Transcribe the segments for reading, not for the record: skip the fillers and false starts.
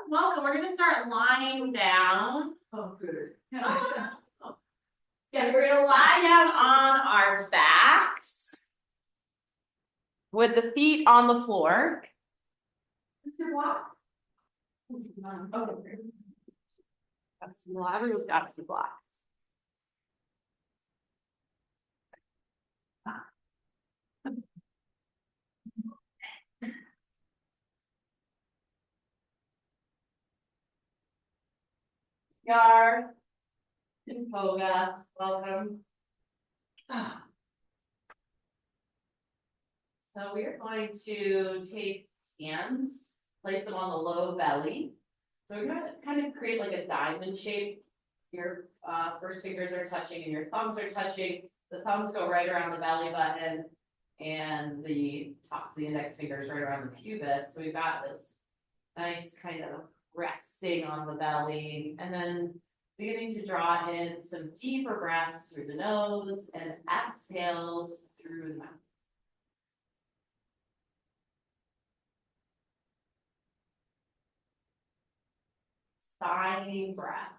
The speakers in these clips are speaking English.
Welcome. We're gonna start lying down. Oh, good. Yeah, we're gonna lie down on our backs with the feet on the floor. Block. Okay. Well, everyone's got some blocks. Yar and Poga, welcome. So we are going to take hands, place them on the low belly. So we're going to kind of create like a diamond shape. Your first fingers are touching and your thumbs are touching. The thumbs go right around the belly button and the tops of the index fingers right around the pubis. So we've got this nice kind of resting on the belly, and then beginning to draw in some deeper breaths through the nose and exhales through the mouth. Sighing breaths.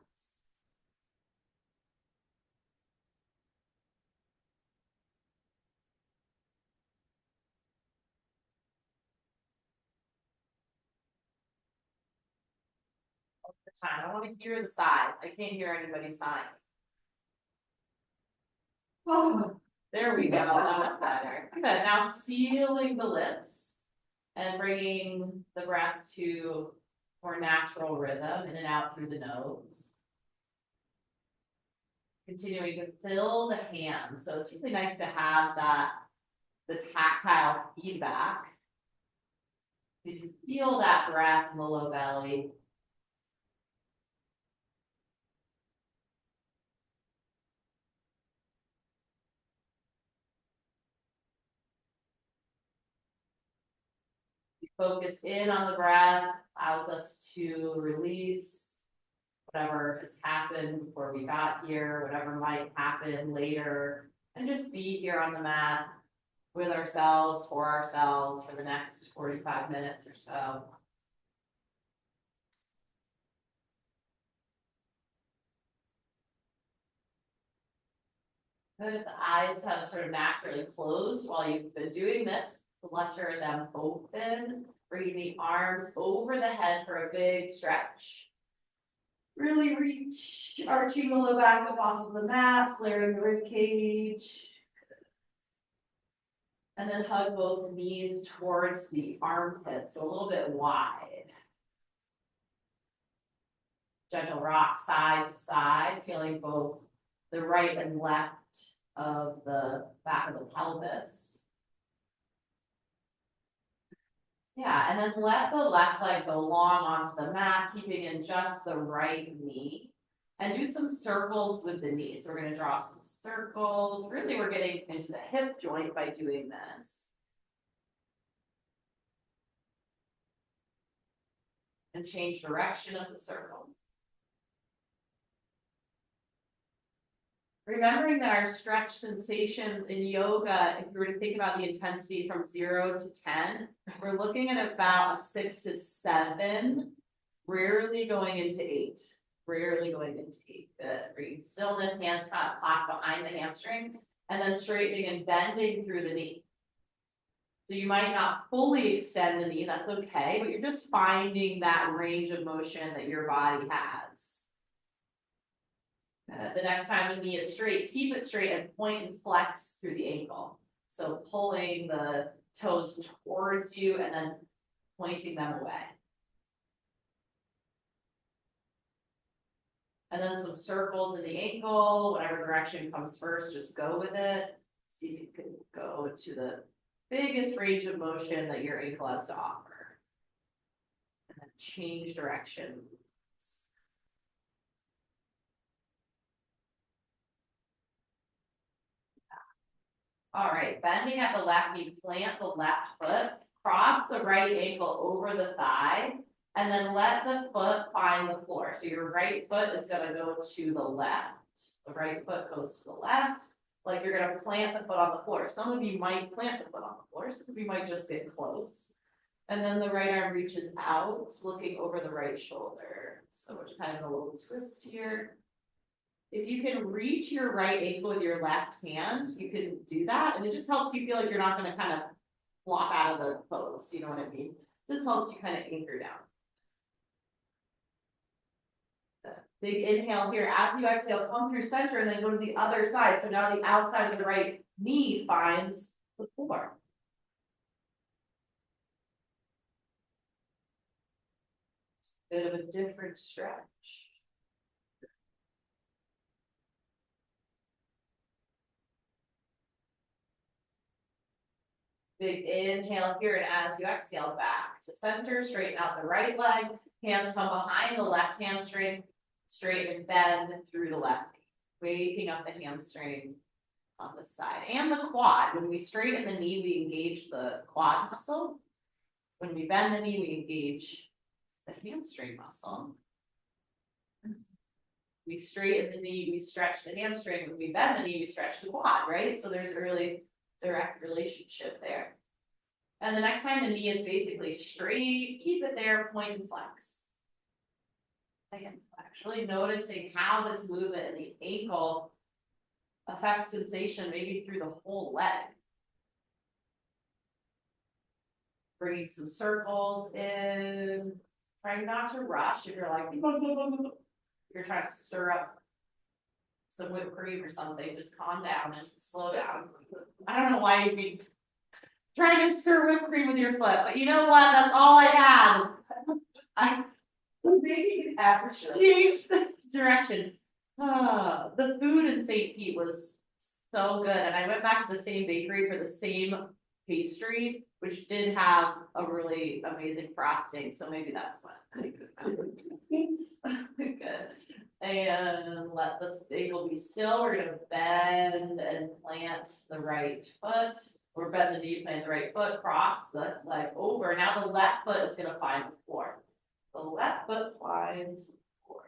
All the time. I want to hear the sighs. I can't hear anybody sighing. Oh, there we go. That was better. Good. Now sealing the lips and bringing the breath to more natural rhythm in and out through the nose. Continuing to fill the hands. So it's really nice to have the tactile feedback. You can feel that breath in the low belly. Focus in on the breath, allows us to release whatever has happened before we got here, whatever might happen later, and just be here on the mat with ourselves, for the next 45 minutes or so. Good. The eyes have sort of naturally closed while you've been doing this. Flutter them open. Bring the arms over the head for a big stretch. Really reach, arching the low back up off of the mat, flaring the rib cage. And then hug both knees towards the armpits, so a little bit wide. Gentle rock side to side, feeling both the right and left of the back of the pelvis. Yeah, and then let the left leg go long onto the mat, keeping in just the right knee. And do some circles with the knee. So we're going to draw some circles. Really, we're getting into the hip joint by doing this. And change direction of the circle. Remembering that our stretch sensations in yoga, if you were to think about the intensity from 0 to 10, we're looking at about a 6 to 7, rarely going into 8. Rarely going into 8. Good. Bringing stillness, hands clasped behind the hamstring, and then straightening and bending through the knee. So you might not fully extend the knee, that's okay, but you're just finding that range of motion that your body has. The next time the knee is straight, keep it straight and point and flex through the ankle. So pulling the toes towards you and then pointing them away. And then some circles in the ankle, whatever direction comes first, just go with it. See if you can go to the biggest range of motion that your ankle has to offer. And then change direction. All right, bending at the left knee, plant the left foot, cross the right ankle over the thigh, and then let the foot find the floor. So your right foot is going to go to the left. The right foot goes to the left, like you're going to plant the foot on the floor. Some of you might plant the foot on the floor, some of you might just get close. And then the right arm reaches out, looking over the right shoulder. So we're kind of a little twist here. If you can reach your right ankle with your left hand, you can do that. And it just helps you feel like you're not going to kind of flop out of the pose. You know what I mean? This helps you kind of anchor down. Big inhale here. As you exhale, come through center and then go to the other side. So now the outside of the right knee finds the floor. Bit of a different stretch. Big inhale here, and as you exhale, back to center, straighten out the right leg, hands come behind the left hamstring, straight and bend through the left knee, waking up the hamstring on the side, and the quad. When we straighten the knee, we engage the quad muscle. When we bend the knee, we engage the hamstring muscle. We straighten the knee, we stretch the hamstring. When we bend the knee, we stretch the quad, right? So there's a really direct relationship there. And the next time the knee is basically straight, keep it there, point and flex. Again, actually noticing how this movement in the ankle affects sensation maybe through the whole leg. Bringing some circles in, trying not to rush. If you're like, you're trying to stir up some whipped cream or something, just calm down and slow down. I don't know why you'd be trying to stir whipped cream with your foot, but you know what? That's all I had. I Making it changed the direction. The food in St. Pete was so good, and I went back to the same bakery for the same pastry, which did have a really amazing frosting. So maybe that's what. Good. And let the ankle be still. We're gonna bend and plant the right foot. Or bend the knee, plant the right foot, cross the leg over. Now the left foot is gonna find the floor. The left foot finds the floor.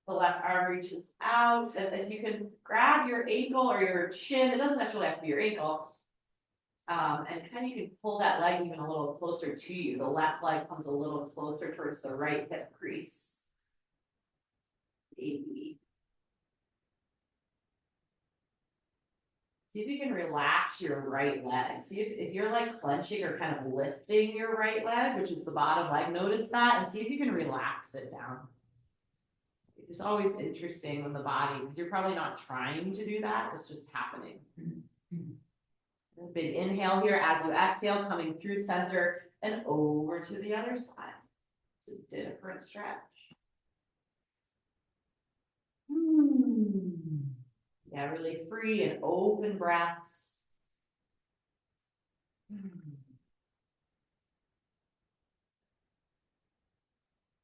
The left arm reaches out, and if you can grab your ankle or your shin, it doesn't necessarily have to be your ankle. And kind of you can pull that leg even a little closer to you. The left leg comes a little closer towards the right hip crease. See if you can relax your right leg. See if you're like clenching or kind of lifting your right leg, which is the bottom leg, notice that and see if you can relax it down. It's always interesting when the body, because you're probably not trying to do that, it's just happening. Big inhale here as you exhale, coming through center and over to the other side. It's a different stretch. Yeah, really free and open breaths.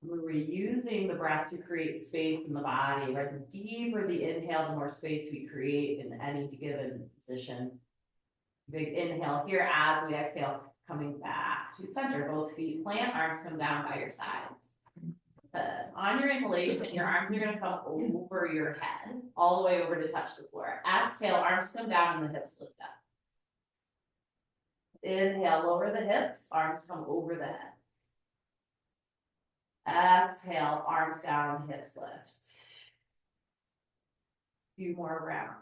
We're reusing the breath to create space in the body, right? The deeper the inhale, the more space we create in any given position. Big inhale here as we exhale, coming back to center. Both feet plant, arms come down by your sides. On your inhalation, your arms are going to come over your head, all the way over to touch the floor. Exhale, arms come down and the hips lift up. Inhale, lower the hips, arms come over the head. Exhale, arms down, hips lift. A few more rounds.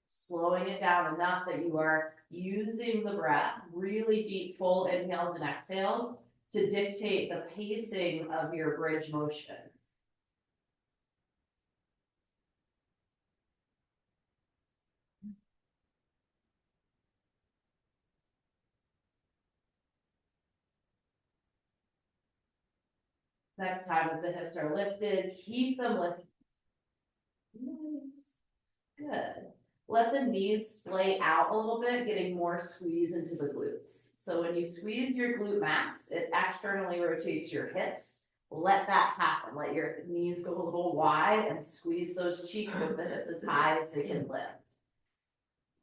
Slowing it down enough that you are using the breath, really deep, full inhales and exhales to dictate the pacing of your bridge motion. Next time, if the hips are lifted, keep them lifted. Nice. Good. Let the knees splay out a little bit, getting more squeeze into the glutes. So when you squeeze your glute max, it externally rotates your hips. Let that happen. Let your knees go a little wide and squeeze those cheeks with the hips as high as they can lift.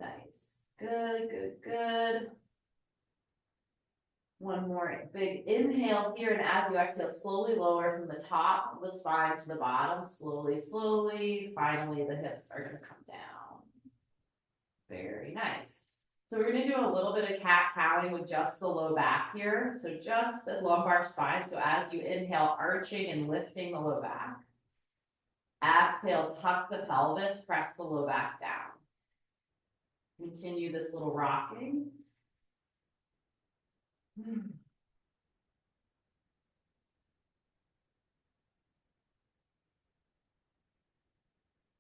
Nice. Good, good, good. One more big inhale here, and as you exhale, slowly lower from the top of the spine to the bottom, slowly, slowly. Finally, the hips are going to come down. Very nice. So we're gonna do a little bit of cat-cowing with just the low back here. So just the lumbar spine. So as you inhale, arching and lifting the low back. Exhale, tuck the pelvis, press the low back down. Continue this little rocking.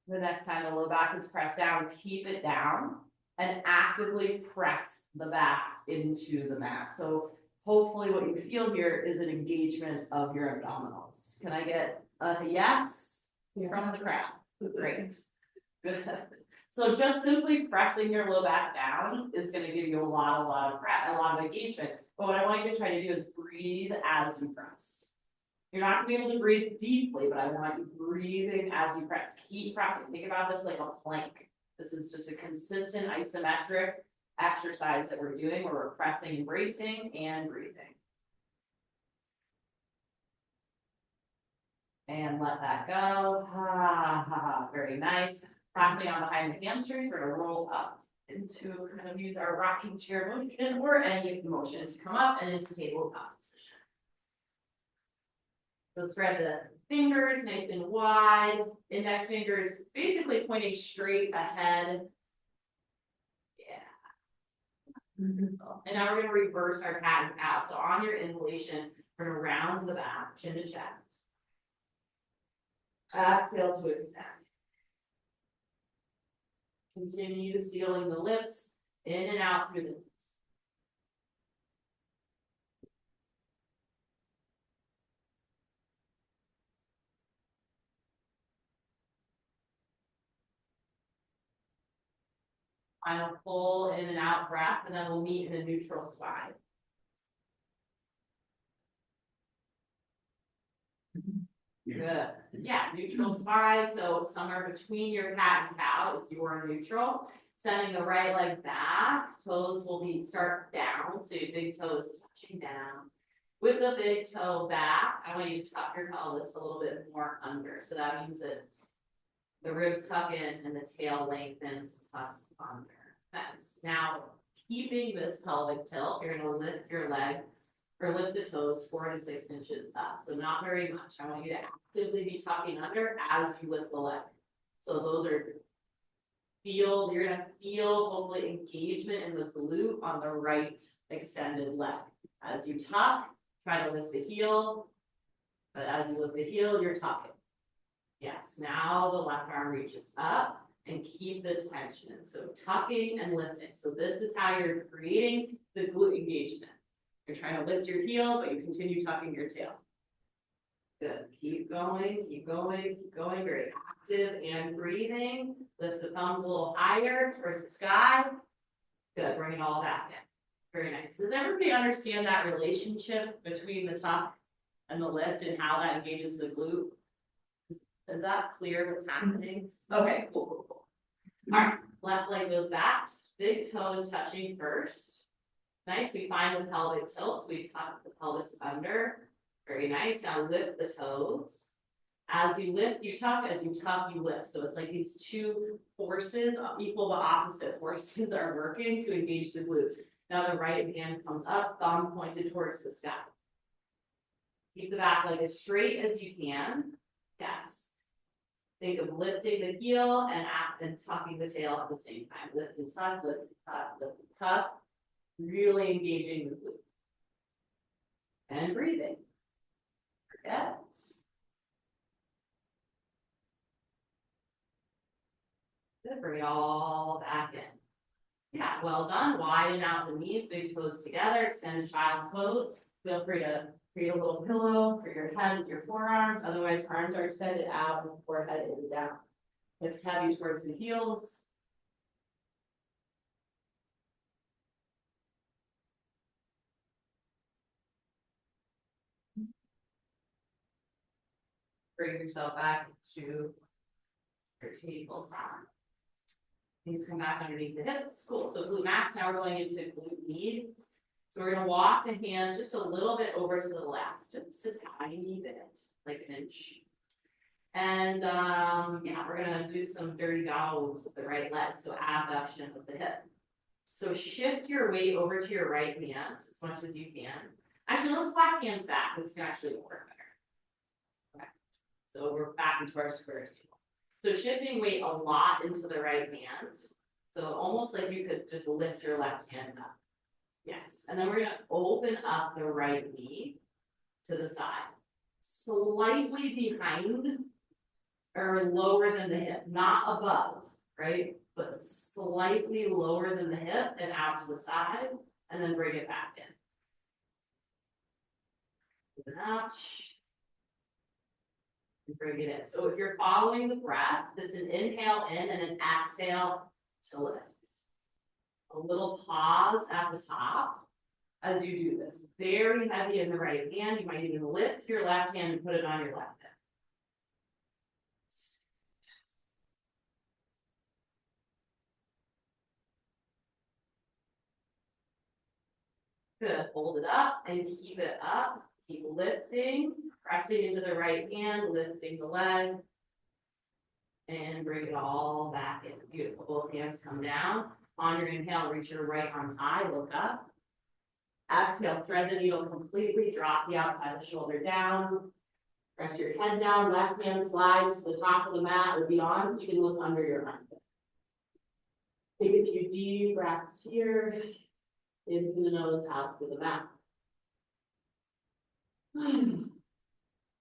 The next time the low back is pressed down, keep it down and actively press the back into the mat. So hopefully what you feel here is an engagement of your abdominals. Can I get a yes from the crowd? Great. Good. So just simply pressing your low back down is going to give you a lot of engagement. But what I want you to try to do is breathe as you press. You're not gonna be able to breathe deeply, but I want you breathing as you press. Keep pressing. Think about this like a plank. This is just a consistent isometric exercise that we're doing where we're pressing and bracing and breathing. And let that go. Ha, ha, ha. Very nice. Practicing on behind the hamstrings, we're gonna roll up into kind of use our rocking chair motion or any motion to come up and into tabletop position. So spread the fingers nice and wide, index fingers basically pointing straight ahead. Yeah. And now we're going to reverse our cat and cow. So on your inhalation, we're going to round the back, chin to chest. Exhale to extend. Continue sealing the lips in and out through the lips. Final full in and out breath, and then we'll meet in a neutral spine. Good. Yeah, neutral spine. So somewhere between your cat and cow is your neutral. Sending the right leg back. Toes will start down. So your big toe is touching down. With the big toe back, I want you to tuck your pelvis a little bit more under. So that means that the ribs tuck in and the tail lengthens, tucks under. Nice. Now, keeping this pelvic tilt, you're going to lift your leg or lift the toes 4 to 6 inches up. So not very much. I want you to actively be tucking under as you lift the leg. So those are you're going to feel hopefully engagement in the glute on the right extended leg. As you tuck, try to lift the heel. But as you lift the heel, you're tucking. Yes, now the left arm reaches up and keep this tension. So tucking and lifting. So this is how you're creating the glute engagement. You're trying to lift your heel, but you continue tucking your tail. Good. Keep going, keep going, keep going. Very active and breathing. Lift the thumbs a little higher towards the sky. Good. Bring it all back in. Very nice. Does everybody understand that relationship between the tuck and the lift and how that engages the glute? Is that clear what's happening? Okay, cool, cool, cool. All right, left leg goes back. Big toe is touching first. Nice, we find the pelvic tilt, so we tuck the pelvis under. Very nice, now lift the toes. As you lift, you tuck, as you tuck, you lift. So it's like these two forces, equal but opposite forces are working to engage the glute. Now the right hand comes up, thumb pointed towards the sky. Keep the back leg as straight as you can. Yes. Think of lifting the heel and tucking the tail at the same time. Lift and tuck, lift and tuck, lift and tuck. Really engaging the glute. And breathing. Forget. Good, bring it all back in. Yeah, well done. Widen out the knees, big toes together, extended child's pose. Feel free to create a little pillow for your head, your forearms. Otherwise, arms are extended out and forehead is down. Hips heavy towards the heels. Bring yourself back to your tabletop. Knees come back underneath the hips. Cool. So glute max. Now we're going into glute med. So we're going to walk the hands just a little bit over to the left, just a tiny bit, like an inch. And yeah, we're gonna do some dirty dogs with the right leg, so abduction of the hip. So shift your weight over to your right hand as much as you can. Actually, let's flap hands back. This can actually work better. Okay. So we're back into our square table. So shifting weight a lot into the right hand. So almost like you could just lift your left hand up. Yes. And then we're gonna open up the right knee to the side. Slightly behind or lower than the hip, not above, right? But slightly lower than the hip and out to the side, and then bring it back in. Open up, and bring it in. So if you're following the breath, it's an inhale in and an exhale to lift. A little pause at the top as you do this. Very heavy in the right hand. You might even lift your left hand and put it on your left hip. Good. Hold it up and keep it up. Keep lifting, pressing into the right hand, lifting the leg, and bring it all back in. Beautiful. Both hands come down. On your inhale, reach your right arm high, look up. Exhale, thread the needle completely, drop the outside of the shoulder down. Press your head down, left hand slides to the top of the mat or beyond, so you can look under your armpit. Take a few deep breaths here. In through the nose, out through the mouth.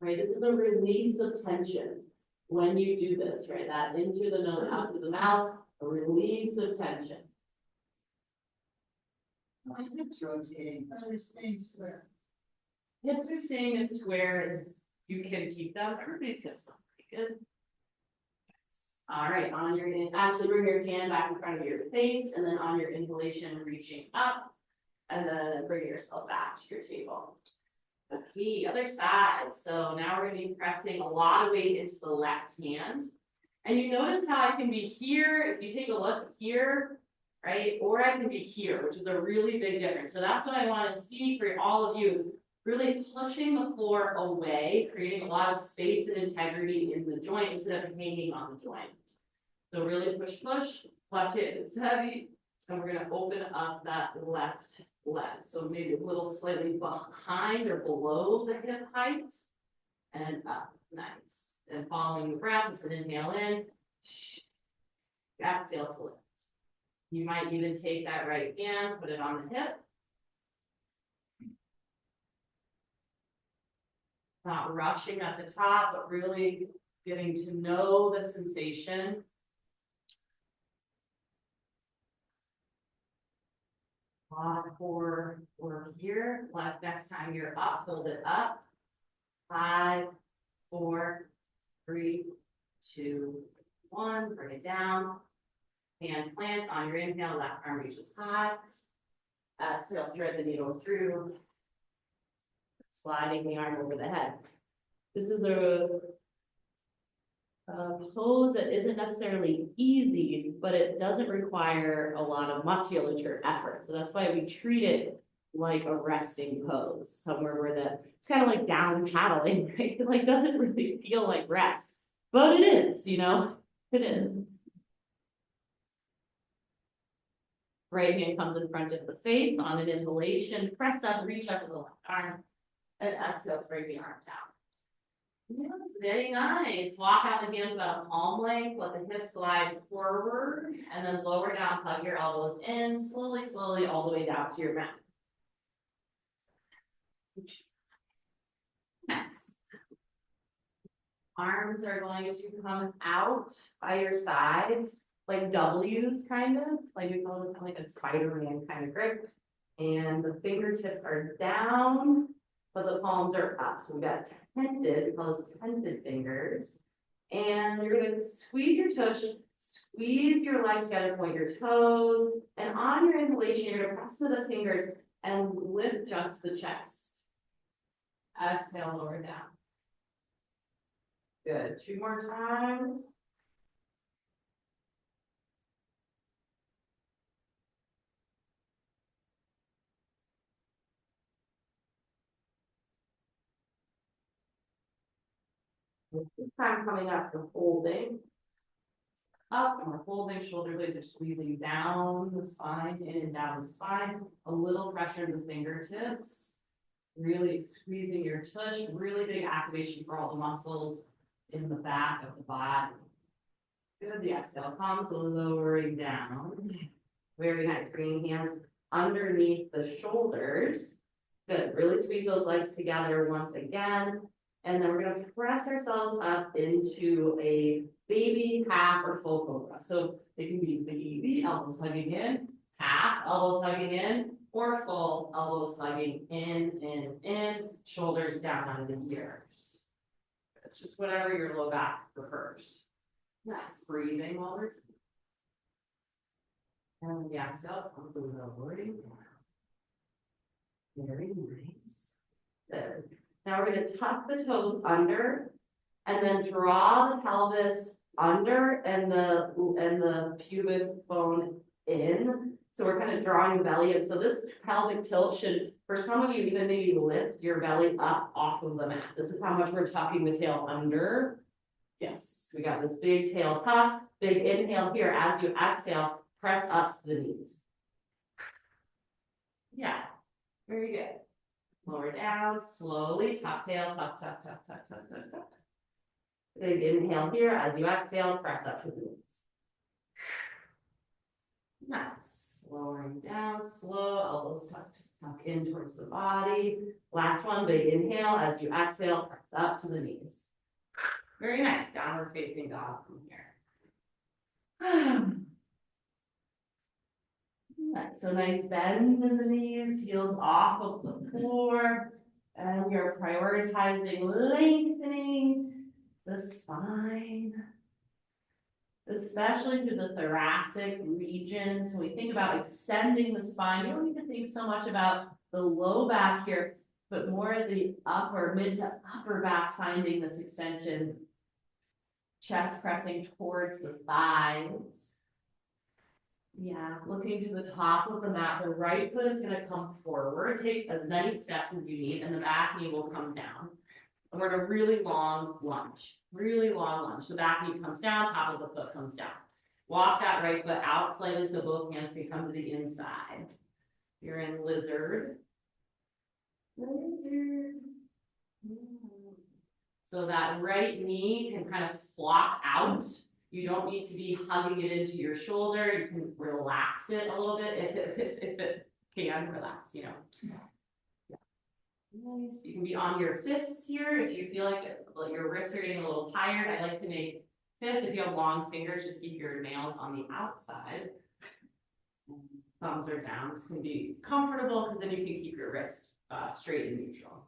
Right, this is a release of tension when you do this, right? That in through the nose, out through the mouth, a release of tension. My hips rotating, but they're staying square. Hips are staying as square as you can keep them. Everybody's hips look pretty good. All right, on your actually bring your hand back in front of your face, and then on your inhalation, reaching up, and then bring yourself back to your table. Okay, other side. So now we're going to be pressing a lot of weight into the left hand. And you notice how I can be here, if you take a look here, right? Or I can be here, which is a really big difference. So that's what I want to see for all of you is really pushing the floor away, creating a lot of space and integrity in the joint instead of hanging on the joint. So really push, push, left hand is heavy, and we're going to open up that left leg. So maybe a little slightly behind or below the hip height, and up, nice. And following the breath, it's an inhale in, exhale to lift. You might even take that right hand, put it on the hip. Not rushing at the top, but really getting to know the sensation. For here, left next time you're up, hold it up. 5, 4, 3, 2, 1, bring it down. Hand plants on your inhale, left arm reaches high. Exhale, thread the needle through. Sliding the arm over the head. This is a pose that isn't necessarily easy, but it doesn't require a lot of musculature effort. So that's why we treat it like a resting pose, somewhere where it's kind of like down paddling, right? It like doesn't really feel like rest, but it is, you know, it is. Right hand comes in front of the face on an inhalation, press up, reach up with the left arm, and exhale, bring the arm down. Yes, very nice. Walk out the hands about a palm length, let the hips glide forward, and then lower down, hug your elbows in, slowly, slowly, all the way down to your mat. Next. Arms are going to come out by your sides, like W's kind of, like we call this kind of like a Spider-Man kind of grip. And the fingertips are down, but the palms are up. So we got tented, we call this tented fingers. And you're gonna squeeze your tush, squeeze your legs together, point your toes, and on your inhalation, you're gonna press with the fingers and lift just the chest. Exhale, lower down. Good, 2 more times. This time coming up, we're holding up, and we're holding, shoulder blades are squeezing down the spine, in and down the spine, a little pressure in the fingertips. Really squeezing your tush, really big activation for all the muscles in the back of the body. Good, the exhale comes lowering down. Very nice, bringing hands underneath the shoulders. Good, really squeeze those legs together once again. And then we're gonna press ourselves up into a baby, half, or full cobra. So it can be baby, elbows hugging in, half, elbows hugging in, or full, elbows hugging in, shoulders down on the ears. It's just whatever your low back prefers. Nice, breathing while we're. And the exhale comes a lowering down. Very nice. Good. Now we're gonna tuck the toes under and then draw the pelvis under and the pubic bone in. So we're kind of drawing the belly in. So this pelvic tilt should, for some of you, even maybe lift your belly up off of the mat. This is how much we're tucking the tail under. Yes, we got this big tail tuck, big inhale here. As you exhale, press up to the knees. Yeah, very good. Lower down, slowly, tuck tail, tuck, tuck, tuck, tuck, tuck, tuck, tuck. Big inhale here. As you exhale, press up to the knees. Nice. Lowering down, slow, elbows tuck in towards the body. Last one, big inhale. As you exhale, press up to the knees. Very nice. Downward facing dog from here. Nice. So nice bend in the knees, heels off of the floor. And we are prioritizing lengthening the spine, especially through the thoracic region. So we think about extending the spine. You don't need to think so much about the low back here, but more the upper, mid to upper back, finding this extension. Chest pressing towards the thighs. Yeah, looking to the top of the mat, the right foot is gonna come forward, take as many steps as you need, and the back knee will come down. And we're in a really long lunge. The back knee comes down, top of the foot comes down. Walk that right foot out slightly so both hands can come to the inside. You're in lizard. So that right knee can kind of flop out. You don't need to be hugging it into your shoulder. You can relax it a little bit if it can relax, you know. Yeah. Nice. You can be on your fists here if you feel like your wrists are getting a little tired. I like to make fists. If you have long fingers, just keep your nails on the outside. Thumbs are down. This can be comfortable because then you can keep your wrists straight and neutral.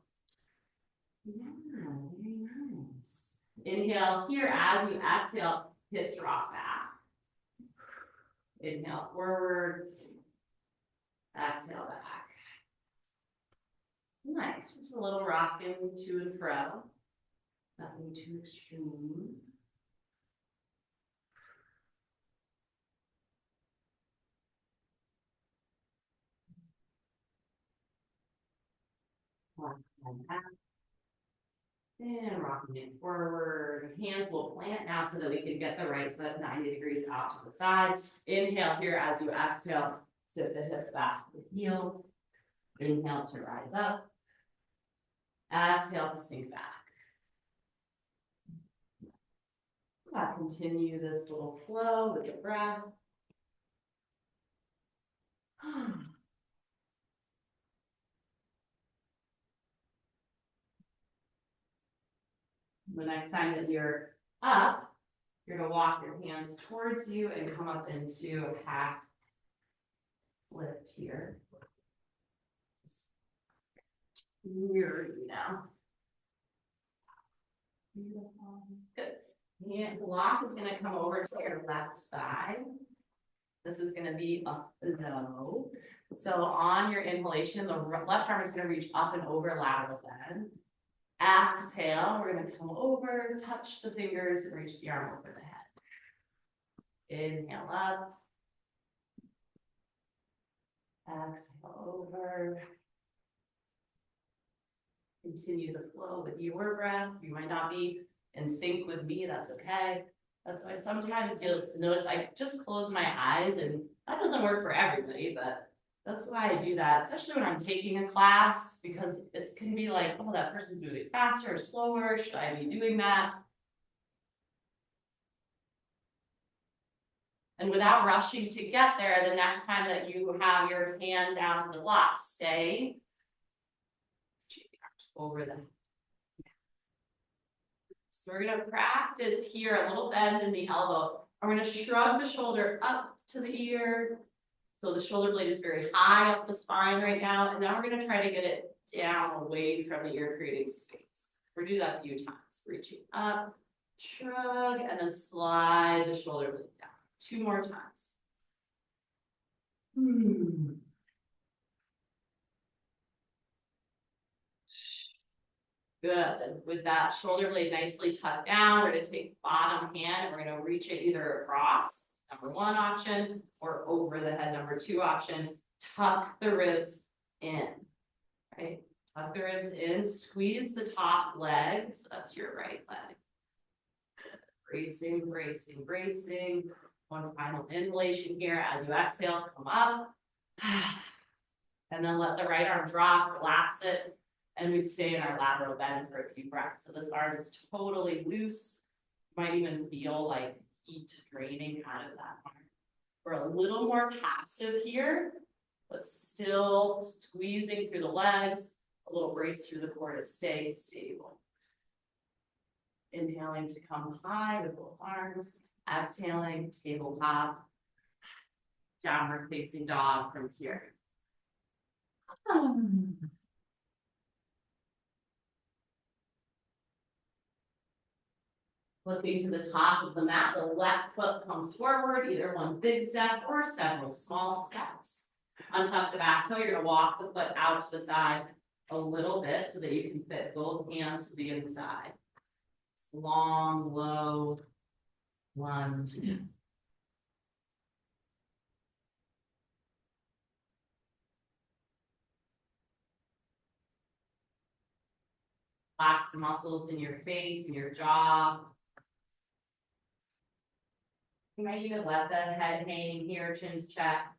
Yeah, very nice. Inhale here. As you exhale, hips rock back. Inhale forward. Exhale back. Nice. Just a little rocking to and fro. Nothing too extreme. Back. And rocking it forward. Hands will plant now so that we can get the right foot 90 degrees out to the side. Inhale here. As you exhale, sit the hips back to the heel. Inhale to rise up. Exhale to sink back. Continue this little flow with your breath. The next time that you're up, you're going to walk your hands towards you and come up into a half lift here. Mirror you now. Beautiful. Good. And block is going to come over to your left side. This is going to be up and low. So on your inhalation, the left arm is going to reach up and over lateral bend. Exhale, we're going to come over, touch the fingers, and reach the arm over the head. Inhale up. Exhale over. Continue the flow with your breath. You might not be in sync with me, that's okay. That's why sometimes you'll notice I just close my eyes, and that doesn't work for everybody, but that's why I do that, especially when I'm taking a class, because it can be like, oh, that person's moving faster or slower. Should I be doing that? And without rushing to get there, the next time that you have your hand down to the block, stay over the. So we're gonna practice here a little bend in the elbow. I'm gonna shrug the shoulder up to the ear. So the shoulder blade is very high up the spine right now. And now we're gonna try to get it down away from the ear, creating space. We're gonna do that a few times. Reaching up, shrug, and then slide the shoulder blade down. 2 more times. Good. With that shoulder blade nicely tucked down, we're going to take bottom hand and we're going to reach it either across, number 1 option, or over the head, number 2 option. Tuck the ribs in, right? Tuck the ribs in, squeeze the top leg, so that's your right leg. Bracing, bracing, bracing. One final inhalation here. As you exhale, come up. And then let the right arm drop, relax it. And we stay in our lateral bend for a few breaths. So this arm is totally loose. Might even feel like heat draining out of that arm. We're a little more passive here, but still squeezing through the legs, a little brace through the core to stay stable. Inhaling to come high with both arms. Exhaling, tabletop, downward facing dog from here. Flipping to the top of the mat, the left foot comes forward, either one big step or several small steps. Untuck the back toe, you're gonna walk the foot out to the side a little bit so that you can fit both hands to the inside. Long, low lunge. Relax the muscles in your face and your jaw. You might even let the head hang here, chin to chest.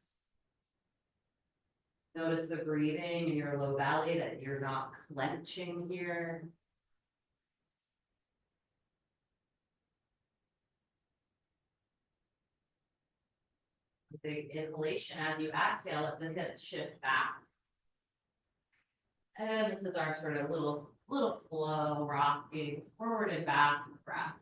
Notice the breathing in your low belly, that you're not clenching here. Big inhalation. As you exhale, let the hips shift back. And this is our sort of little flow, rocking forward and back breath.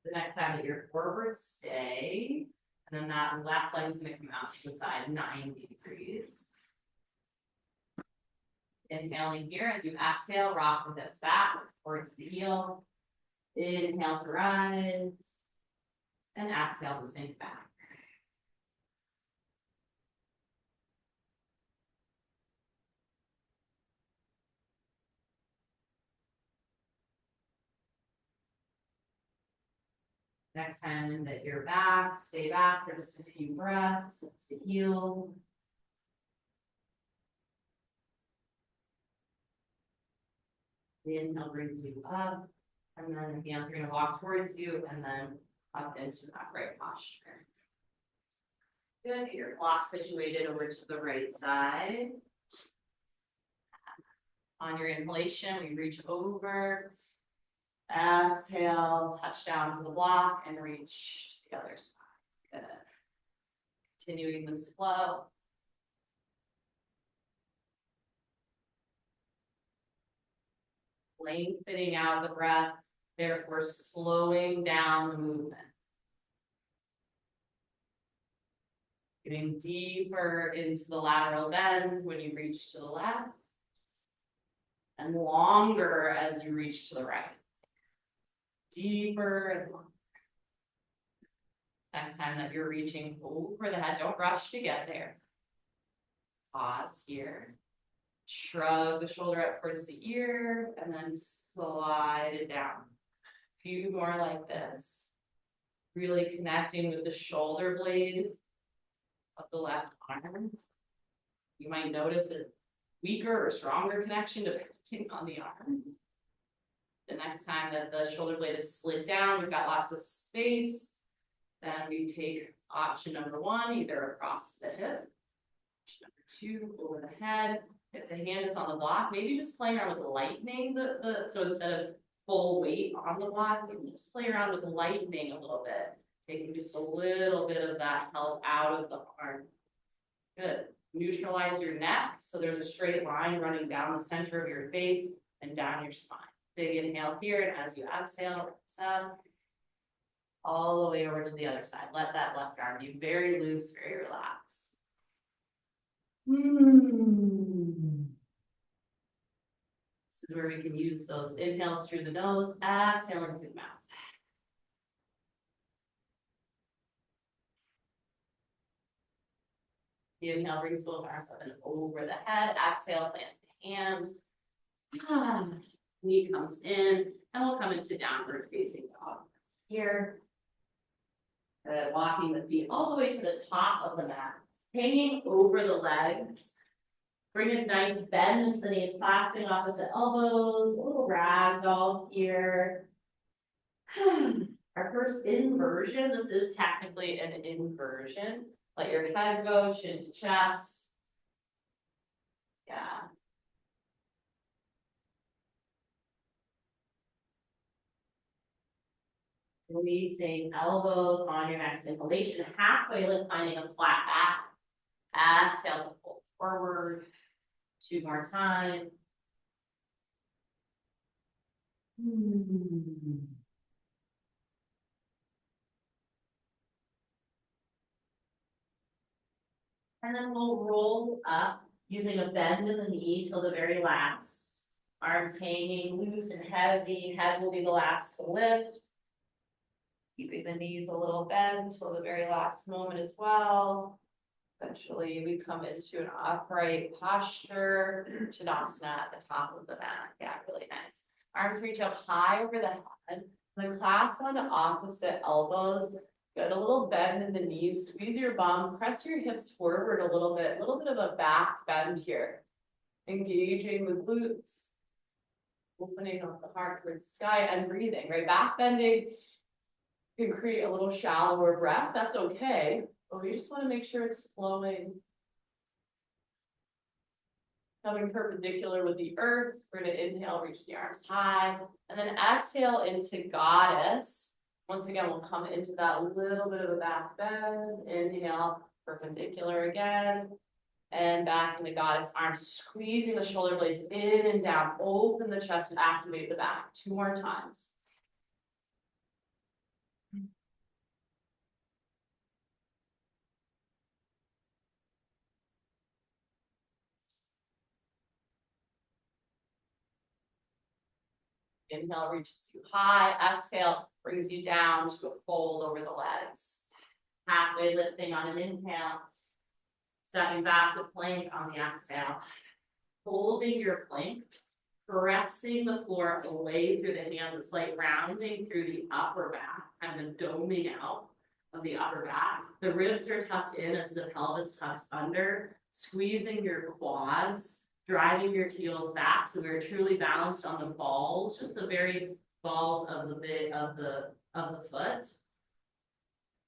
The next time that you're forward, stay. And then that left leg's gonna come out to the side 90 degrees. Inhaling here, as you exhale, rock the hips back towards the heel. Inhale to rise. And exhale to sink back. Next time that you're back, stay back for just a few breaths. It's to heal. The inhale brings you up, and then the hands are going to walk towards you and then up into that right posture. Good. Get your block situated over to the right side. On your inhalation, we reach over. Exhale, touch down to the block and reach to the other side. Good. Continuing this flow. Lengthening out the breath, therefore slowing down the movement. Getting deeper into the lateral bend when you reach to the left, and longer as you reach to the right. Deeper and longer. Next time that you're reaching over the head, don't rush to get there. Pause here. Shrug the shoulder up towards the ear, and then slide it down. Few more like this. Really connecting with the shoulder blade of the left arm. You might notice a weaker or stronger connection depending on the arm. The next time that the shoulder blade is slid down, we've got lots of space. Then we take option number one, either across the hip. Option number two, over the head. If the hand is on the block, maybe just playing around with lightening so instead of full weight on the block, you can just play around with lightening a little bit. Taking just a little bit of that help out of the arm. Good. Neutralize your neck so there's a straight line running down the center of your face and down your spine. Big inhale here, and as you exhale, all the way over to the other side. Let that left arm be very loose, very relaxed. This is where we can use those inhales through the nose, exhaling through the mouth. The inhale brings both arms up and over the head. Exhale, plant the hands. Knee comes in, and we'll come into downward facing dog here. Walking the feet all the way to the top of the mat, hanging over the legs. Bring a nice bend into the knees, clasping opposite elbows, a little ragdoll here. Our first inversion, this is technically an inversion. Let your head go, chin to chest. Yeah. Releasing elbows on your next inhalation, halfway lift, finding a flat back. Exhale to pull forward. 2 more times. And then we'll roll up using a bend in the knee till the very last. Arms hanging loose and heavy. Head will be the last to lift. Keeping the knees a little bent till the very last moment as well. Eventually, we come into an upright posture, Tadasana at the top of the mat. Yeah, really nice. Arms reach up high over the head. Then clasp onto opposite elbows. Get a little bend in the knees. Squeeze your bum. Press your hips forward a little bit of a back bend here. Engaging the glutes. Opening up the heart towards the sky and breathing, right? Back bending can create a little shallower breath. That's okay. But we just want to make sure it's flowing. Coming perpendicular with the earth. We're going to inhale, reach the arms high. And then exhale into goddess. Once again, we'll come into that little bit of a back bend. Inhale, perpendicular again. And back into goddess. Arms squeezing the shoulder blades in and down. Open the chest and activate the back. 2 more times. Inhale reaches you high. Exhale brings you down to a fold over the legs. Halfway lifting on an inhale. Stepping back to plank on the exhale. Holding your plank. Pressing the floor away through the hands. It's like rounding through the upper back. Kind of doming out of the upper back. The ribs are tucked in as the pelvis tucks under. Squeezing your quads. Driving your heels back, so we're truly balanced on the balls, just the very balls of the foot.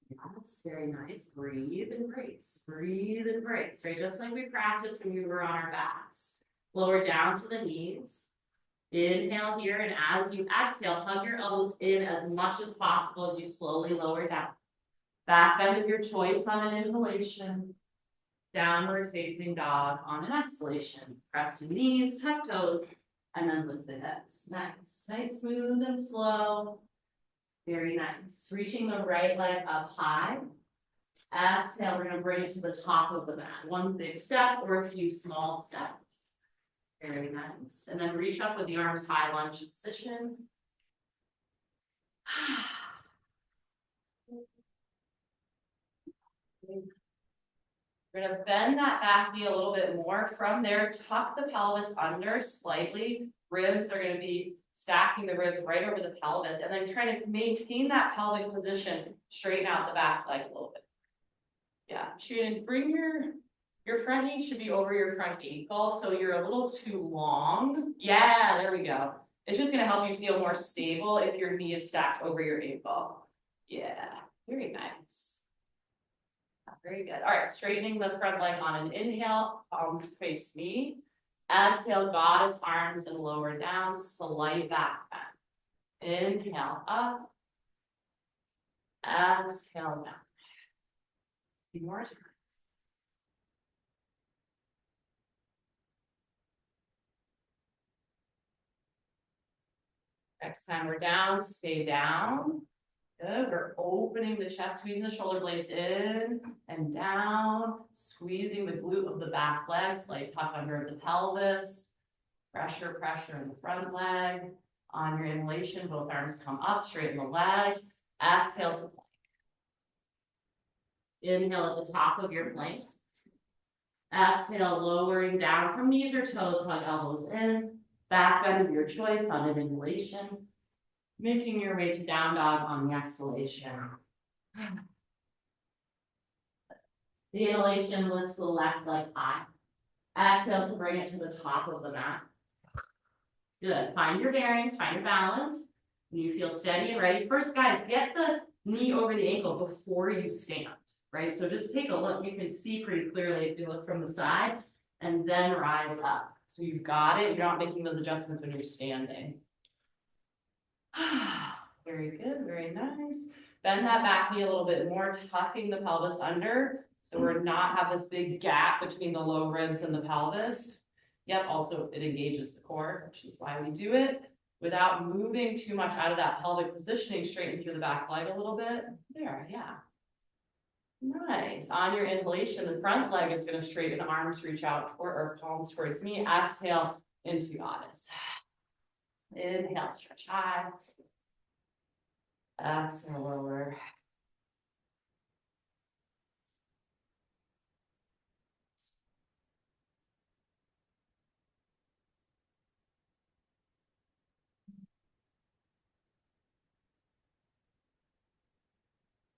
Yes, very nice. Breathe and brace. Breathe and brace. Right, just like we practiced when we were on our backs. Lower down to the knees. Inhale here, and as you exhale, hug your elbows in as much as possible as you slowly lower down. Back bend of your choice on an inhalation. Downward facing dog on an exhalation. Press the knees, tuck toes, and then lift the hips. Nice. Nice, smooth and slow. Very nice. Reaching the right leg up high. Exhale, we're going to bring it to the top of the mat. One big step or a few small steps. Very nice. And then reach up with the arms high, lunge position. We're going to bend that back knee a little bit more. From there, tuck the pelvis under slightly. Ribs are going to be stacking the ribs right over the pelvis, and then trying to maintain that pelvic position, straighten out the back leg a little bit. Yeah, shouldn't bring your front knee should be over your front ankle, so you're a little too long. Yeah, there we go. It's just gonna help you feel more stable if your knee is stacked over your ankle. Yeah, very nice. Very good. All right, straightening the front leg on an inhale, palms face me. Exhale, goddess arms and lower down, slight back bend. Inhale up. Exhale down. Few more times. Next time we're down, stay down. Good, we're opening the chest, squeezing the shoulder blades in and down, squeezing the glute of the back leg, slight tuck under the pelvis. Pressure, pressure in the front leg. On your inhalation, both arms come up, straighten the legs. Exhale to plank. Inhale at the top of your plank. Exhale, lowering down from knees or toes, hug elbows in. Back bend of your choice on an inhalation. Making your way to down dog on the exhalation. The inhalation lifts the left leg high. Exhale to bring it to the top of the mat. Good. Find your bearings, find your balance. When you feel steady and ready. First, guys, get the knee over the ankle before you stand, right? So just take a look. You can see pretty clearly if you look from the side, and then rise up. So you've got it. You're not making those adjustments when you're standing. Very good, very nice. Bend that back knee a little bit more, tucking the pelvis under. So we're not have this big gap between the low ribs and the pelvis. Yep, also it engages the core, which is why we do it. Without moving too much out of that pelvic positioning, straighten through the back leg a little bit. There, yeah. Nice. On your inhalation, the front leg is going to straighten, arms reach out or palms towards me. Exhale into goddess. Inhale, stretch high. Exhale, lower.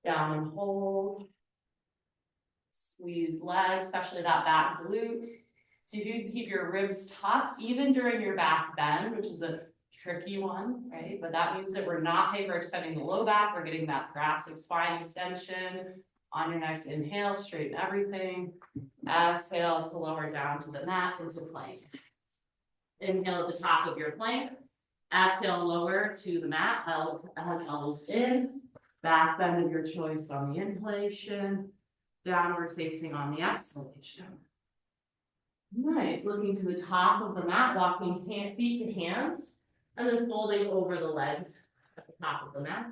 Down and hold. Squeeze legs, especially that back glute. So you can keep your ribs tucked even during your back bend, which is a tricky one, right? But that means that we're not hyperextending the low back. We're getting that thoracic spine extension. On your next inhale, straighten everything. Exhale to lower down to the mat into plank. Inhale at the top of your plank. Exhale, lower to the mat. Hug elbows in. Back bend of your choice on the inhalation. Downward facing on the exhalation. Nice. Looking to the top of the mat, walking feet to hands, and then folding over the legs at the top of the mat.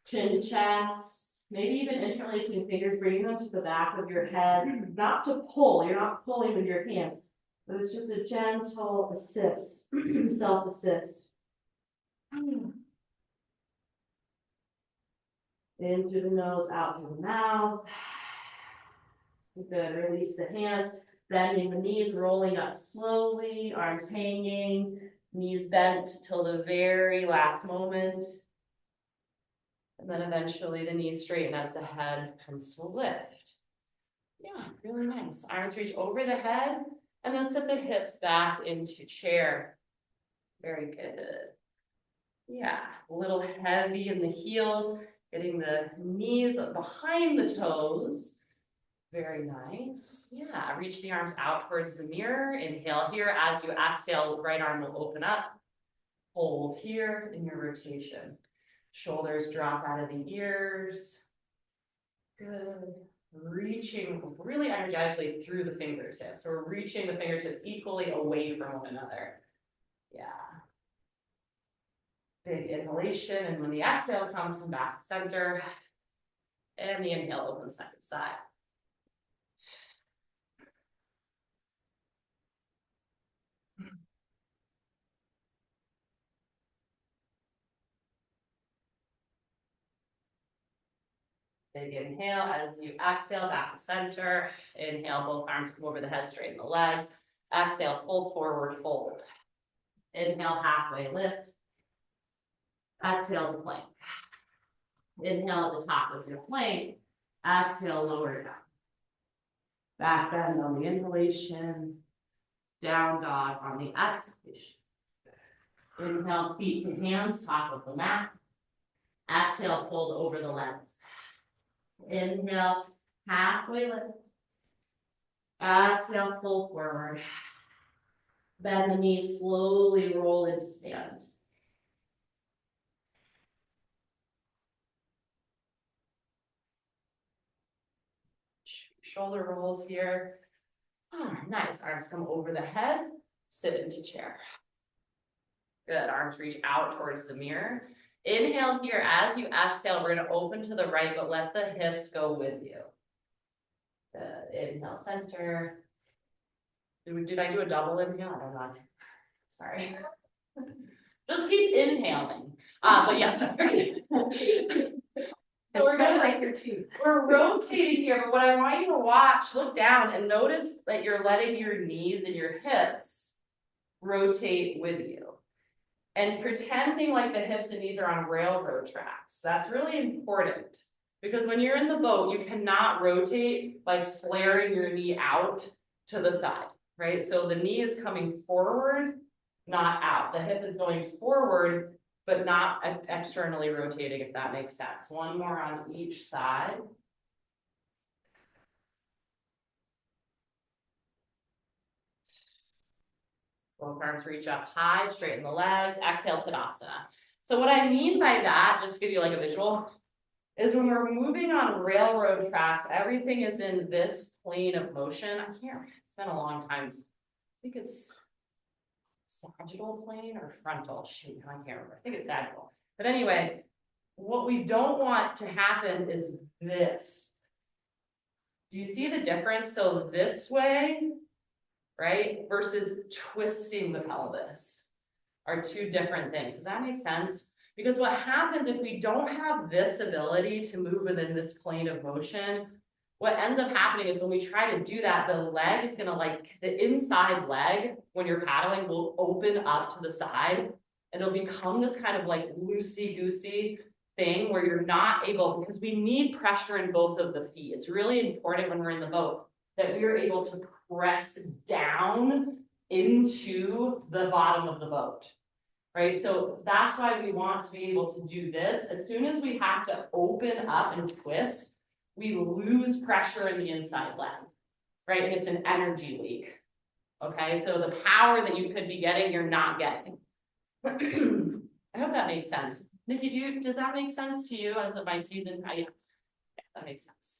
Chin to chest, maybe even interlacing fingers, bringing them to the back of your head. Not to pull, you're not pulling with your hands, but it's just a gentle assist, self-assist. In through the nose, out through the mouth. Good. Release the hands, bending the knees, rolling up slowly, arms hanging, knees bent till the very last moment. And then eventually the knees straighten as the head comes to lift. Yeah, really nice. Arms reach over the head and then set the hips back into chair. Very good. Yeah, a little heavy in the heels, getting the knees behind the toes. Very nice. Yeah, reach the arms out towards the mirror. Inhale here. As you exhale, right arm will open up. Hold here in your rotation. Shoulders drop out of the ears. Good. Reaching really energetically through the fingertips. So we're reaching the fingertips equally away from one another. Yeah. Big inhalation, and when the exhale comes, come back to center. And the inhale, open second side. Big inhale as you exhale back to center. Inhale, both arms come over the head, straighten the legs. Exhale, full forward fold. Inhale, halfway lift. Exhale to plank. Inhale at the top of your plank. Exhale, lower it down. Back bend on the inhalation. Down dog on the exhalation. Inhale, feet to hands, top of the mat. Exhale, fold over the legs. Inhale, halfway lift. Exhale, fold forward. Bend the knees, slowly roll into stand. Shoulder rolls here. Nice, arms come over the head, sit into chair. Good, arms reach out towards the mirror. Inhale here, as you exhale, we're gonna open to the right, but let the hips go with you. Good, inhale, center. Did I do a double inhale? I don't know. Sorry. Just keep inhaling. But yes, so we're gonna like your teeth. we're rotating here, but what I want you to watch, look down and notice that you're letting your knees and your hips rotate with you. And pretending like the hips and knees are on railroad tracks. That's really important because when you're in the boat, you cannot rotate by flaring your knee out to the side, right? So the knee is coming forward, not out. The hip is going forward, but not externally rotating, if that makes sense. One more on each side. Both arms reach up high, straighten the legs, exhale Tadasana. So what I mean by that, just to give you like a visual, is when we're moving on railroad tracks, everything is in this plane of motion. I can't remember, it's been a long time. I think it's sagittal plane or frontal, shoot, I can't remember, I think it's sagittal. But anyway, what we don't want to happen is this. Do you see the difference? So this way, right, versus twisting the pelvis are two different things. Does that make sense? Because what happens if we don't have this ability to move within this plane of motion, what ends up happening is when we try to do that, the leg is gonna the inside leg, when you're paddling, will open up to the side and it'll become this kind of like loosey-goosey thing where you're not able, because we need pressure in both of the feet. It's really important when we're in the boat that we are able to press down into the bottom of the boat, right? So that's why we want to be able to do this. As soon as we have to open up and twist, we lose pressure in the inside leg, right? And it's an energy leak, okay? So the power that you could be getting, you're not getting. I hope that makes sense. Nikki, does that make sense to you as of my season? Yeah, that makes sense.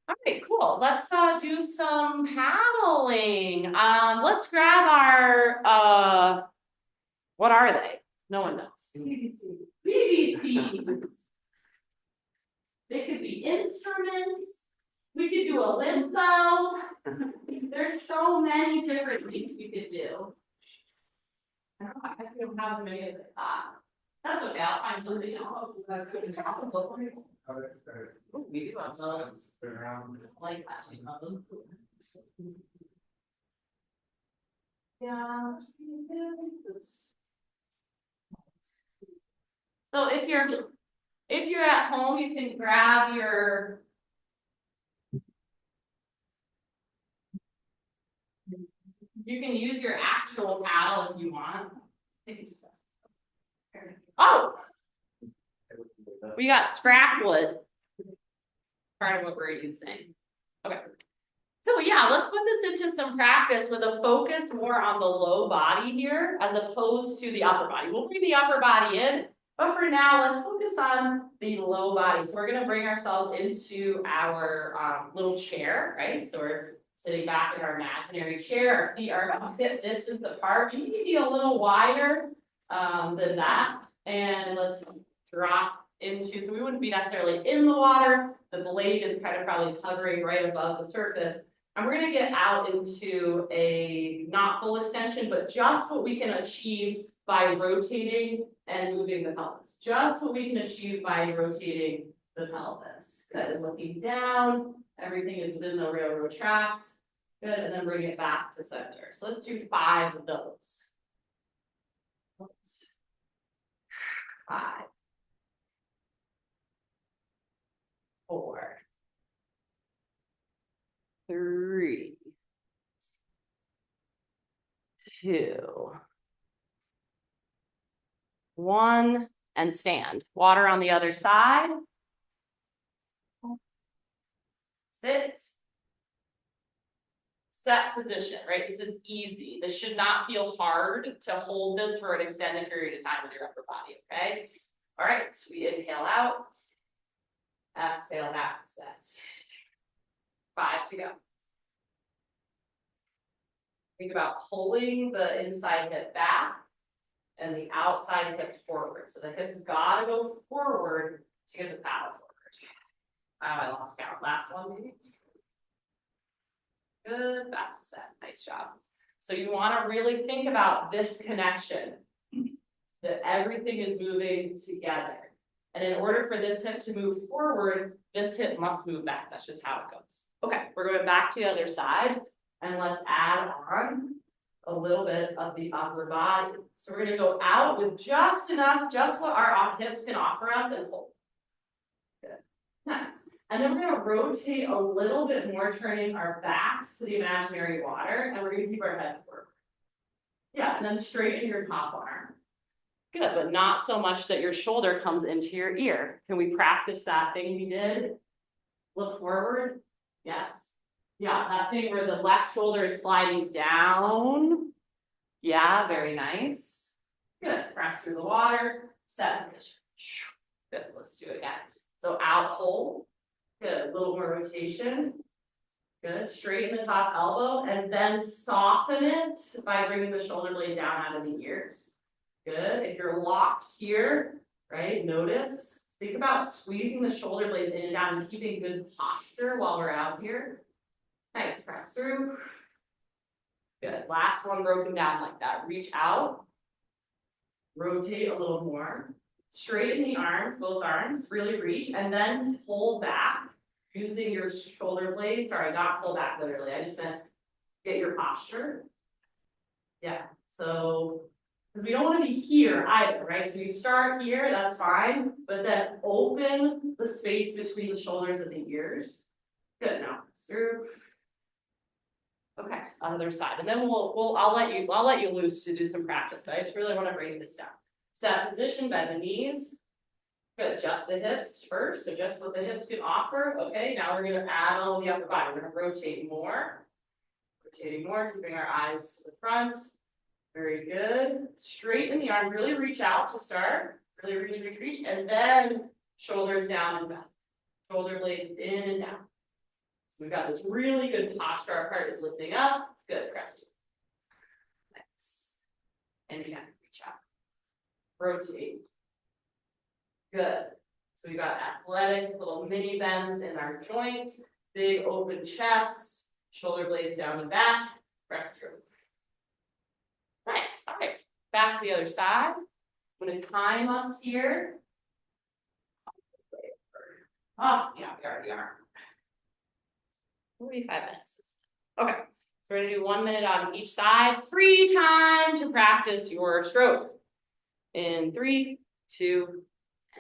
All right, cool. Let's do some paddling. Let's grab our what are they? No one knows. BBCs. They could be instruments. We could do a limbo. There's so many different things we could do. I don't know, I don't have as many as I thought. That's okay, I'll find something else. Ooh, we do have those. Like actually. Yeah. So if you're at home, you can grab your you can use your actual paddle if you want. Oh, we got scrap wood. Part of what we're using. Okay. So yeah, let's put this into some practice with a focus more on the low body here as opposed to the upper body. We'll bring the upper body in, but for now, let's focus on the low body. So we're gonna bring ourselves into our little chair, right? So we're sitting back in our imaginary chair. Our feet are about hip distance apart. You can be a little wider than that. And let's drop into, so we wouldn't be necessarily in the water. The blade is kind of probably hovering right above the surface. And we're gonna get out into a not full extension, but just what we can achieve by rotating and moving the pelvis. Just what we can achieve by rotating the pelvis. Good, and looking down, everything is within the railroad tracks. Good, and then bring it back to center. So let's do 5 of those. 5, 4, 3, 2, 1, and stand. Water on the other side. Sit. Set position, right? This is easy. This should not feel hard to hold this for an extended period of time with your upper body, okay? All right, we inhale out. Exhale back to set. 5 to go. Think about pulling the inside hip back and the outside hip forward. So the hips gotta go forward to get the paddle forward. I lost count. Last one, maybe. Good, back to set. Nice job. So you want to really think about this connection, that everything is moving together. And in order for this hip to move forward, this hip must move back. That's just how it goes. Okay, we're going back to the other side, and let's add on a little bit of the upper body. So we're going to go out with just enough, just what our hips can offer us, and hold. Good. Nice. And then we're going to rotate a little bit more, turning our backs to the imaginary water, and we're going to keep our head forward. Yeah, and then straighten your top arm. Good, but not so much that your shoulder comes into your ear. Can we practice that thing we did? Look forward. Yes. Yeah, that thing where the left shoulder is sliding down. Yeah, very nice. Good, press through the water, set position. Good, let's do it again. So out, hold. Good, a little more rotation. Good, straighten the top elbow and then soften it by bringing the shoulder blade down out of the ears. Good, if you're locked here, right, notice. Think about squeezing the shoulder blades in and down and keeping good posture while we're out here. Nice, press through. Good, last one broken down like that. Reach out, rotate a little more. Straighten the arms, both arms, really reach, and then pull back using your shoulder blades. Sorry, not pull back literally. I just meant get your posture. Yeah, so, because we don't want to be here either, right? So you start here, that's fine, but then open the space between the shoulders and the ears. Good, now through. Okay, so other side, and then I'll let you loose to do some practice, but I just really want to break this down. Set position, bend the knees. Good, adjust the hips first, so just what the hips can offer. Okay, now we're going to add on the upper body. We're going to rotate more. Rotating more, keeping our eyes to the front. Very good. Straighten the arms, really reach out to start. Really reach, and then shoulders down and back. Shoulder blades in and down. So we've got this really good posture. Our heart is lifting up. Good, press. Nice. And again, reach out. Rotate. Good. So we got athletic little mini bends in our joints, big open chest, shoulder blades down and back, press through. Nice. All right. Back to the other side. I'm going to time us here. Oh, yeah, we already are. 45 minutes. Okay. So we're going to do 1 minute on each side. Free time to practice your stroke. In 3, 2,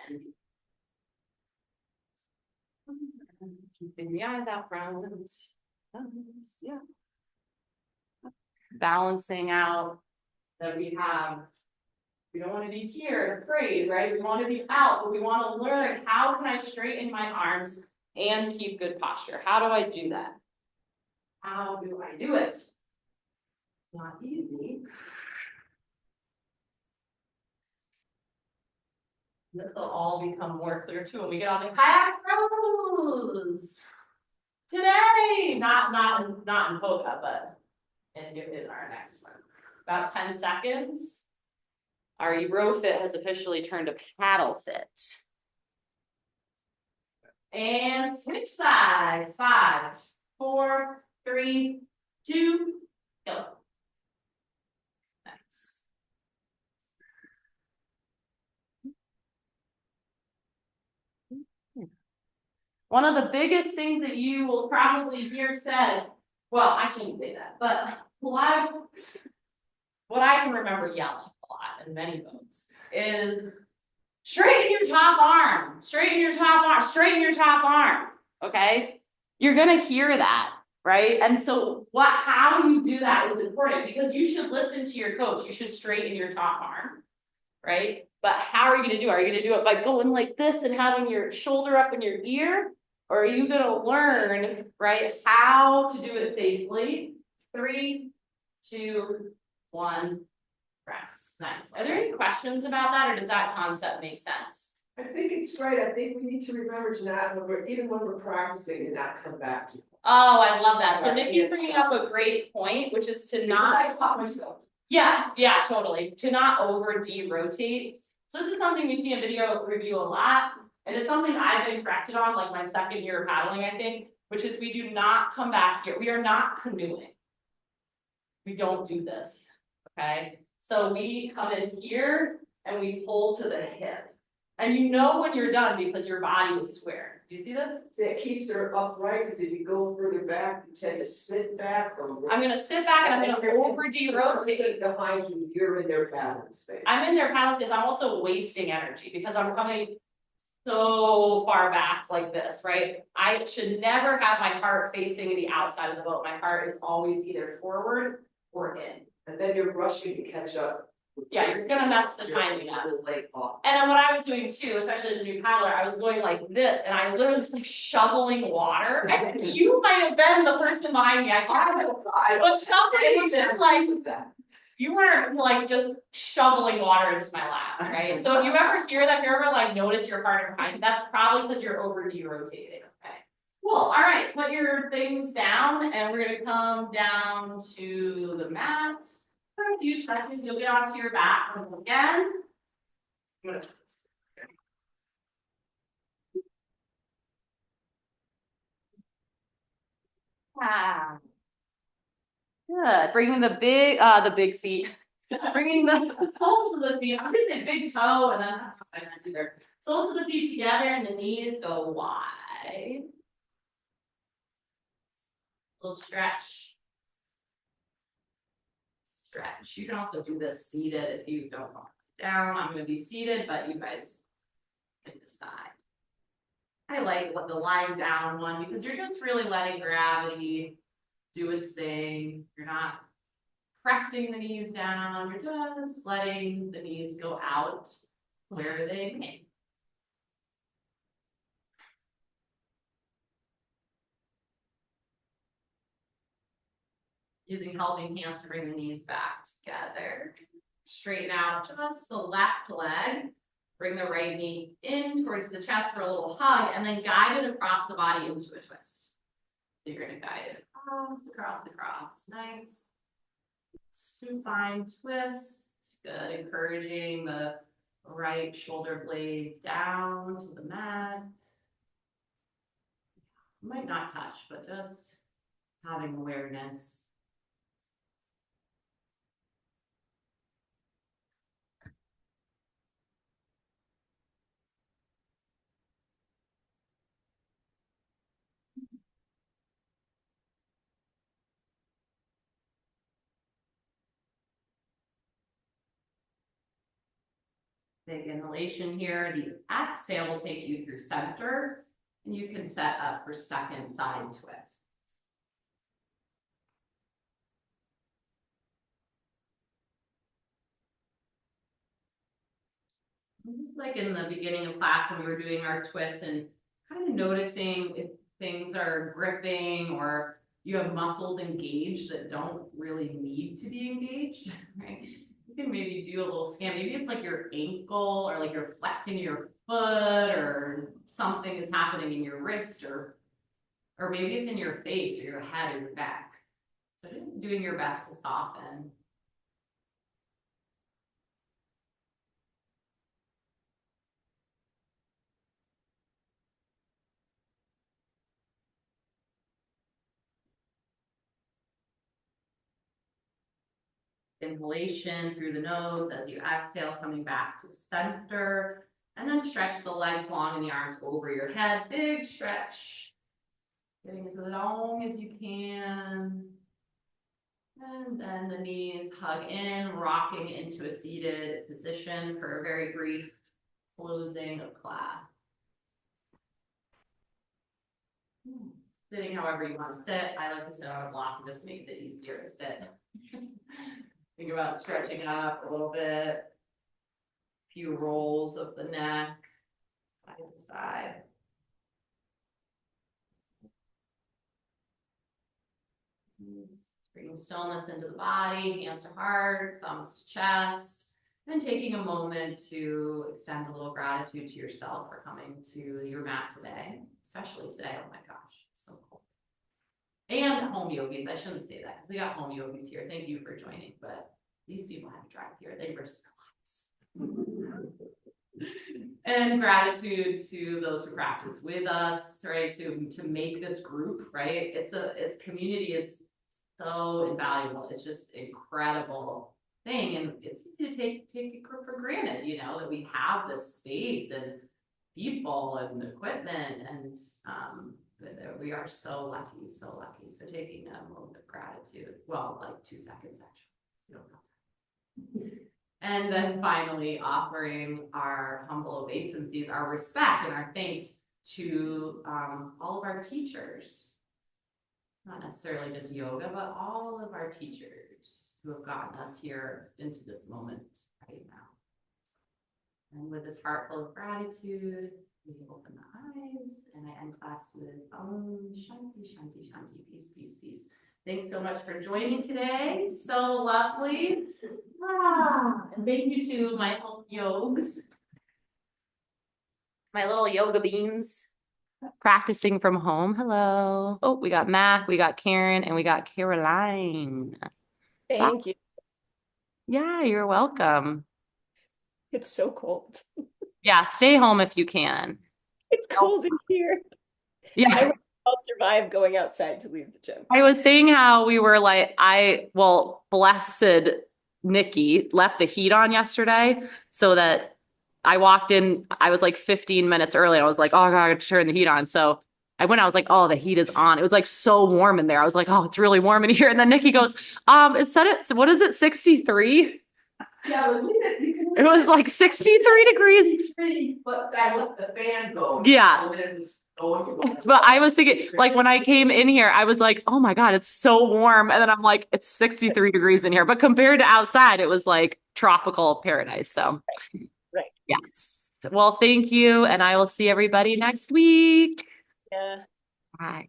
and keeping the eyes out front. Yeah. Balancing out that we don't want to be here afraid, right? We want to be out, but we want to learn how can I straighten my arms and keep good posture. How do I do that? How do I do it? Not easy. This will all become more clear too when we get on the kayak rows today. Not in Poga, but in our next one. About 10 seconds. Our row fit has officially turned to paddle fit. And switch sides. 5, 4, 3, 2, go. Nice. One of the biggest things that you will probably hear said, well, I shouldn't say that, but what I can remember yelling a lot in many boats, is straighten your top arm, straighten your top arm, straighten your top arm, okay? You're gonna hear that, right? And so how you do that is important because you should listen to your coach. You should straighten your top arm, right? But how are you gonna do it? Are you gonna do it by going like this and having your shoulder up in your ear? Or are you gonna learn, right, how to do it safely? 3, 2, 1, press. Nice. Are there any questions about that, or does that concept make sense? I think it's great. I think we need to remember to not, even when we're practicing, to not come back to. Oh, I love that. So Nikki's bringing up a great point, which is to not. Because I caught myself. Yeah, totally. To not over de-rotate. So this is something we see in video review a lot, and it's something I've been corrected on, like my second year of paddling, I think, which is we do not come back here. We are not canoeing. We don't do this, okay? So we come in here and we pull to the hip. And you know when you're done because your body is square. Do you see this? It keeps her upright, because if you go further back, you tend to sit back. I'm gonna sit back and I'm gonna over de-rotate. Behind you, you're in their paddling space. I'm in their paddle space. I'm also wasting energy because I'm coming so far back like this, right? I should never have my heart facing the outside of the boat. My heart is always either forward or in. And then you're rushing to catch up. Yeah, you're gonna mess the timing up. Late off. And then what I was doing too, especially as a new paddler, I was going like this, and I literally was like shoveling water. I think you might have been the person behind me. I can't. But somebody was just like, you weren't like just shoveling water into my lap, right? So if you ever hear that, if you ever like notice your partner behind, that's probably because you're over de-rotating. Okay. Cool. All right, put your things down, and we're gonna come down to the mat. For a few stretches, you'll get onto your back again. I'm gonna. Ah. Good. Bringing the big feet. Bringing the soles of the feet. I was gonna say big toe, and then that's not what I meant either. Soles of the feet together, and the knees go wide. Little stretch. Stretch. You can also do this seated if you don't want it down. I'm going to be seated, but you guys can decide. I like the lying down one because you're just really letting gravity do its thing. You're not pressing the knees down. You're just letting the knees go out where they may. Using helping hands to bring the knees back together. Straighten out just the left leg. Bring the right knee in towards the chest for a little hug, and then guide it across the body into a twist. So you're going to guide it across. Nice. Supine twist. Good. Encouraging the right shoulder blade down to the mat. Might not touch, but just having awareness. Big inhalation here. The exhale will take you through center, and you can set up for second side twist. Just like in the beginning of class when we were doing our twists and kind of noticing if things are gripping or you have muscles engaged that don't really need to be engaged, right? You can maybe do a little scan. Maybe it's like your ankle or like you're flexing your foot or something is happening in your wrist or maybe it's in your face or your head or your back. So just doing your best to soften. Inhalation through the nose as you exhale, coming back to center, and then stretch the legs long and the arms over your head. Big stretch, getting as long as you can, and then Bend the knees, hug in, rocking into a seated position for a very brief closing of class. Sitting however you want to sit. I like to sit on a block, it just makes it easier to sit. Think about stretching up a little bit. Few rolls of the neck, side to side. Bringing stillness into the body, hands to heart, thumbs to chest, and taking a moment to extend a little gratitude to yourself for coming to your mat today, especially today. Oh my gosh, it's so cold. And home yogis, I shouldn't say that because we got home yogis here. Thank you for joining, but these people had to drive here. They risked their lives. And gratitude to those who practice with us, right? So to make this group, right? It's community is so invaluable. It's just incredible thing. And it's easy to take it for granted, you know, that we have this space and people and equipment and we are so lucky, so lucky. So taking a moment of gratitude, well, like 2 seconds actually. You don't have time. And then finally offering our humble obeisances, our respect and our thanks to all of our teachers. Not necessarily just yoga, but all of our teachers who have gotten us here into this moment right now. And with this heart full of gratitude, we open the eyes and I end class with Shanti, Shanti, Shanti, peace, peace, peace. Thanks so much for joining today. So lovely. And thank you to my whole yogs. My little yoga beans. Practicing from home. Hello. Oh, we got Mac, we got Karen, and we got Caroline. Thank you. Yeah, you're welcome. It's so cold. Yeah, stay home if you can. It's cold in here. Yeah. I'll survive going outside to leave the gym. I was saying how we were like, blessed Nikki left the heat on yesterday so that I walked in, I was like 15 minutes early. I was like, oh, I gotta turn the heat on. So I went, I was like, oh, the heat is on. It was like so warm in there. I was like, oh, it's really warm in here. And then Nikki goes, what is it, 63? Yeah, but It was like 63 degrees. But I let the fan go. Yeah. So then it was going. But I was thinking, like, when I came in here, I was like, oh my God, it's so warm. And then I'm like, it's 63 degrees in here. But compared to outside, it was like tropical paradise. So, Right. Yes. Well, thank you. And I will see everybody next week. Yeah. Bye.